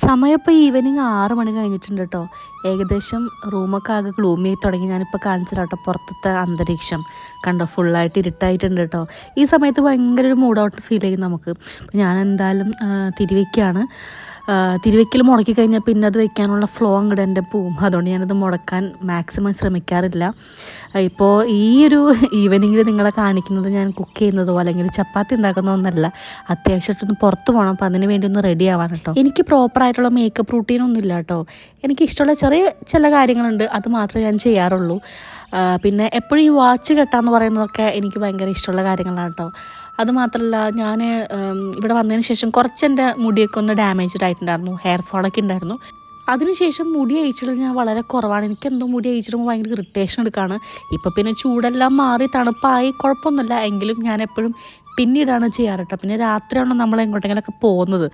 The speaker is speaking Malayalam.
സമയം ഇപ്പോൾ ഈവനിങ് 6 മണി കഴിഞ്ഞിട്ടുണ്ട് കേട്ടോ. ഏകദേശം റൂമൊക്കെ ആകെ ഗ്ലൂമി ആയി തുടങ്ങി. ഞാനിപ്പോൾ കാണിച്ചു കേട്ടോ പുറത്തത്തെ അന്തരീക്ഷം കണ്ടോ, ഫുള്ളായിട്ട് ഇരുട്ടായിട്ടുണ്ട് കേട്ടോ. ഈ സമയത്ത് ഭയങ്കര ഒരു മൂഡ് ഔട്ട് ഫീൽ ചെയ്യും നമുക്ക്. ഞാൻ എന്തായാലും തിരിവയ്ക്കാണ്. തിരിവയ്ക്കൽ മുടക്കി കഴിഞ്ഞാൽ പിന്നെ അത് വെക്കാനുള്ള ഫ്ലോ അങ്ങോട്ട് എൻ്റെ പോവും. അതുകൊണ്ട് ഞാനത് മുടക്കാൻ മാക്സിമം ശ്രമിക്കാറില്ല. ഇപ്പോൾ ഈ ഒരു ഈവനിങ്ങിൽ നിങ്ങളെ കാണിക്കുന്നത് ഞാൻ കുക്ക് ചെയ്യുന്നതോ അല്ലെങ്കിൽ ചപ്പാത്തി ഉണ്ടാക്കുന്നതോ ഒന്നല്ല. അത്യാവശ്യമായിട്ടൊന്ന് പുറത്ത് പോകണം. അപ്പോൾ അതിന് വേണ്ടി ഒന്ന് റെഡി ആവാൻ കേട്ടോ. എനിക്ക് പ്രോപ്പറായിട്ടുള്ള മേക്കപ്പ് റൂട്ടീനൊന്നും ഇല്ല കേട്ടോ. എനിക്കിഷ്ടമുള്ള ചില കാര്യങ്ങളുണ്ട്, അത് മാത്രമേ ഞാൻ ചെയ്യാറുള്ളൂ. പിന്നെ എപ്പോഴും ഈ വാച്ച് കെട്ടാന്ന് പറയുന്നതൊക്കെ എനിക്ക് ഭയങ്കര ഇഷ്ടമുള്ള കാര്യങ്ങളാണ് കേട്ടോ. അതുമാത്രമല്ല, ഞാൻ ഇവിടെ വന്നതിന് ശേഷം കുറച്ച് എൻ്റെ മുടിയൊക്കെ ഒന്ന് ഡാമേജ്ഡ് ആയിട്ടുണ്ടായിരുന്നു, ഹെയർ ഫോളൊക്കെ ഉണ്ടായിരുന്നു. അതിനുശേഷം മുടി അഴിച്ചിടൽ ഞാൻ വളരെ കുറവാണ്. എനിക്കെന്തോ മുടി അഴിച്ചിടുമ്പോൾ ഭയങ്കര ഇറിറ്റേഷൻ എടുക്കുകയാണ്. ഇപ്പോൾ പിന്നെ ചൂടെല്ലാം മാറി തണുപ്പായി കുഴപ്പമൊന്നുമില്ല. എങ്കിലും ഞാൻ എപ്പോഴും പിന്നീടാണ് ചെയ്യാറ് കേട്ടോ. പിന്നെ രാത്രിയാണ് നമ്മൾ എങ്ങോട്ടെങ്കിലൊക്കെ പോകുന്നത്.